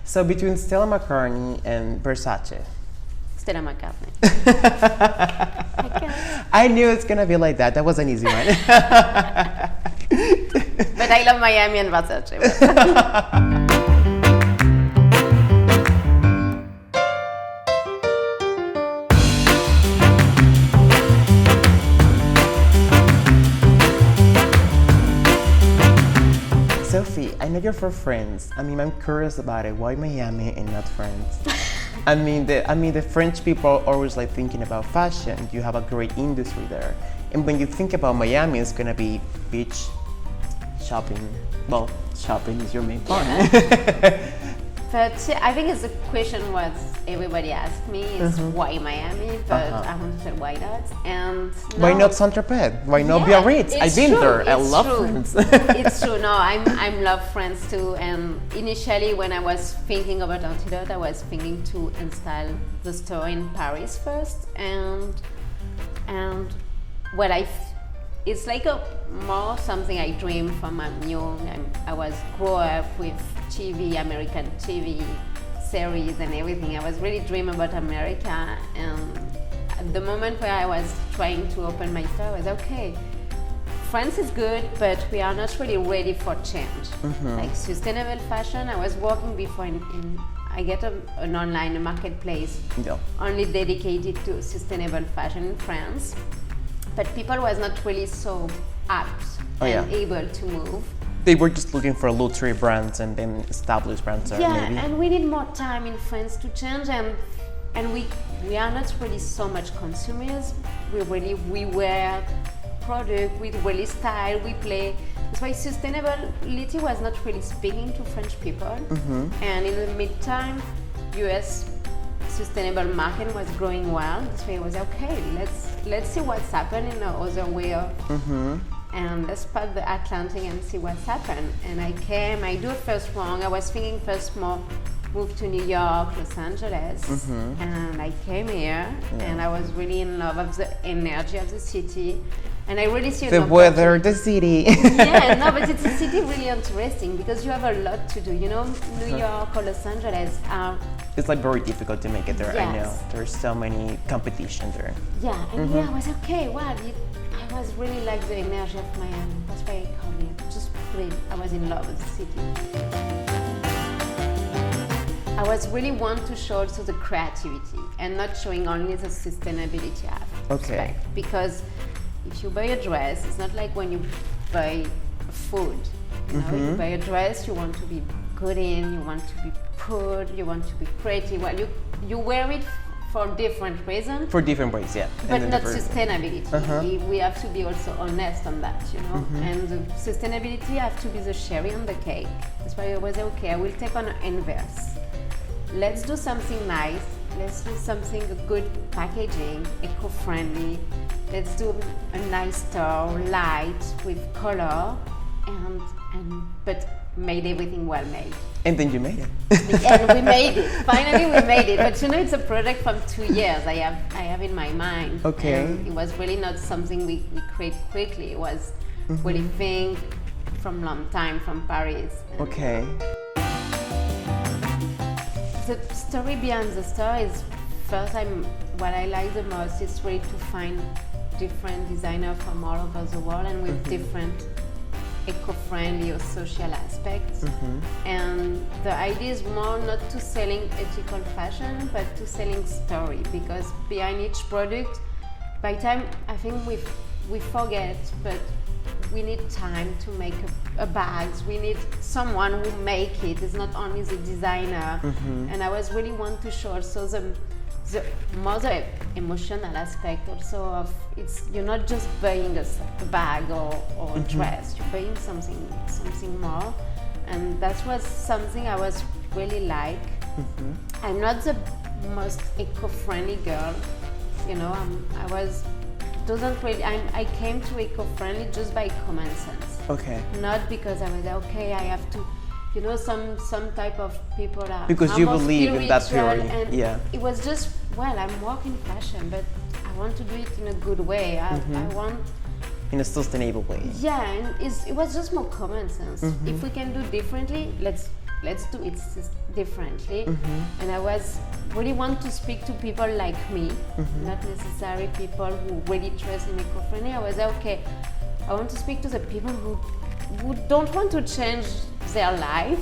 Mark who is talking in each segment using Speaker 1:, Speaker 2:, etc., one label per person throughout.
Speaker 1: So between Stella McCartney and Versace.
Speaker 2: Stella McCartney.
Speaker 1: I knew it's gonna be like that. That was an easy one.
Speaker 2: But I love Miami and Versace.
Speaker 1: Sophie, I know you're for France. I mean, I'm curious about it. Why Miami and not France? I mean, the French people are always like thinking about fashion. You have a great industry there, and when you think about Miami, it's gonna be beach, shopping. Well, shopping is your main point.
Speaker 2: But I think it's a question what everybody asks me is why Miami, but I want to say why not. And
Speaker 1: why not Saint-Tropez? Why not Biarritz? I've been there. I love France.
Speaker 2: It's true. No, I love France too. And initially, when I was thinking about Antidote, I was thinking to install the store in Paris first, and what it's like more something I dream from I'm young. I was grow up with TV, American TV series and everything. I was really dreaming about America, and at the moment where I was trying to open my store, I was okay. France is good, but we are not really ready for change. Like sustainable fashion, I was working before I get an online marketplace only dedicated to sustainable fashion in France. But people was not really so apt and able to move.
Speaker 1: They were just looking for luxury brands and then established brands.
Speaker 2: Yeah, maybe. And we need more time in France to change, and we are not really so much consumers. We wear product with really style. We play. That's why sustainability was not really speaking to French people. And in the meantime, US sustainable market was growing well. That's why I was okay. Let's see what's happened in the other way of, and let's part the Atlantic and see what's happened. And I do first wrong. I was thinking first more move to New York, Los Angeles, and I came here, and I was really in love of the energy of the city. And I really see
Speaker 1: the weather, the city.
Speaker 2: Yeah, no, but it's a city really interesting because you have a lot to do. You know, New York or Los Angeles are.
Speaker 1: It's like very difficult to make it there. Yes. I know there's so many competition there.
Speaker 2: Yeah, and here I was okay. Wow, I was really like the energy of Miami. That's why I called it. Just really, I was in love with the city. I was really want to show also the creativity and not showing only the sustainability aspect. Because if you buy a dress, it's not like when you buy food. You know, you buy a dress, you want to be good in, you want to be put, you want to be pretty. Well, you wear it for different reasons.
Speaker 1: For different ways, yeah.
Speaker 2: But not sustainability. We have to be also honest on that, you know. And the sustainability have to be the cherry on the cake. That's why I was okay. I will take on an inverse. Let's do something nice. Let's do something good packaging, eco-friendly. Let's do a nice store, light with color, but made everything well made.
Speaker 1: And then you made it.
Speaker 2: And we made it. Finally, we made it. But you know, it's a project from 2 years. I have in my mind.
Speaker 1: Okay.
Speaker 2: And it was really not something we create quickly. It was really thing from long time from Paris.
Speaker 1: Okay.
Speaker 2: The story behind the store is first what I like the most is really to find different designers from all over the world and with different eco-friendly or social aspects. And the idea is more not to selling ethical fashion but to selling story, because behind each product, by time I think we forget, but we need time to make a bags. We need someone who make it. It's not only the designer. And I was really want to show also the more the emotional aspect also of you're not just buying a bag or a dress. You're buying something more, and that was something I was really like. I'm not the most eco-friendly girl, you know. I came to eco-friendly just by common sense.
Speaker 1: Okay.
Speaker 2: Not because I was okay. I have to, you know, some type of people are
Speaker 1: because you believe in that theory.
Speaker 2: And it was just I'm working fashion, but I want to do it in a good way. I want
Speaker 1: in a sustainable way.
Speaker 2: Yeah, and it was just more common sense. If we can do differently, let's do it differently, and I was really want to speak to people like me, not necessarily people who really trust in eco-friendly. I was okay. I want to speak to the people who don't want to change their life,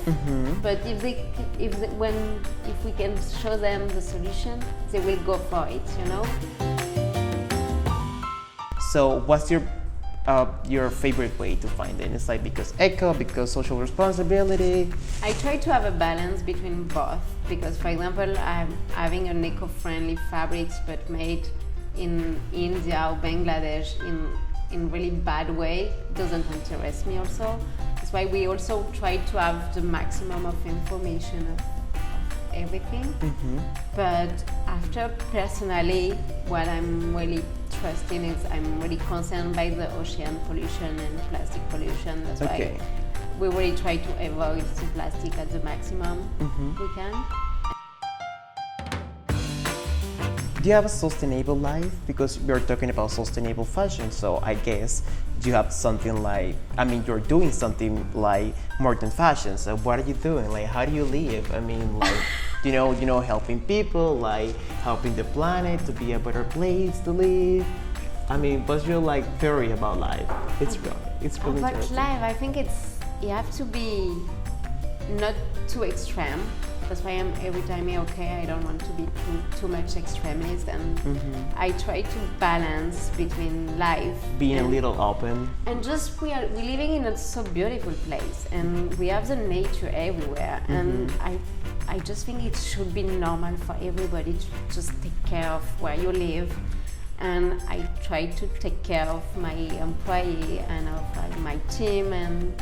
Speaker 2: but if we can show them the solution, they will go for it. You know.
Speaker 1: So, what's your favorite way to find it? It's like because eco, because social responsibility.
Speaker 2: I try to have a balance between both because, for example, I'm having an eco-friendly fabrics but made in India or Bangladesh in really bad way doesn't interest me also. That's why we also try to have the maximum of information of everything. But after personally, what I'm really trusting is I'm really concerned by the ocean pollution and plastic pollution. That's why we really try to avoid the plastic at the maximum we can.
Speaker 1: Do you have a sustainable life? Because we're talking about sustainable fashion, so I guess you have something like, I mean, you're doing something like more than fashion. So what are you doing? Like, how do you live? I mean, like, you know, helping people, like helping the planet to be a better place to live. I mean, what's your like theory about life? It's really
Speaker 2: About
Speaker 1: interesting.
Speaker 2: life, I think you have to be not too extreme. That's why I'm every time I don't want to be too much extremist, and I try to balance between life
Speaker 1: Being a little open.
Speaker 2: and just we're living in a so beautiful place, and we have the nature everywhere, and I just think it should be normal for everybody to just take care of where you live, and I try to take care of my employee and of my team, and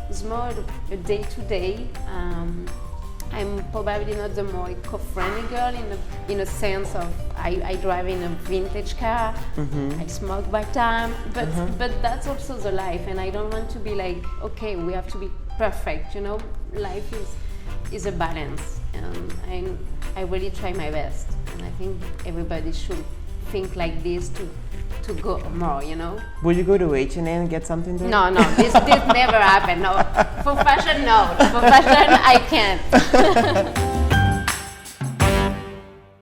Speaker 2: it's more a day to day. I'm probably not the more eco-friendly girl in a sense of I drive in a vintage car, I smoke by time, but that's also the life, and I don't want to be like, okay, we have to be perfect, you know. Life is a balance, and I really try my best, and I think everybody should think like this to go more, you know.
Speaker 1: Would you go to H&M and get something there?
Speaker 2: No, this never happened. No, for fashion, no. For fashion, I can't.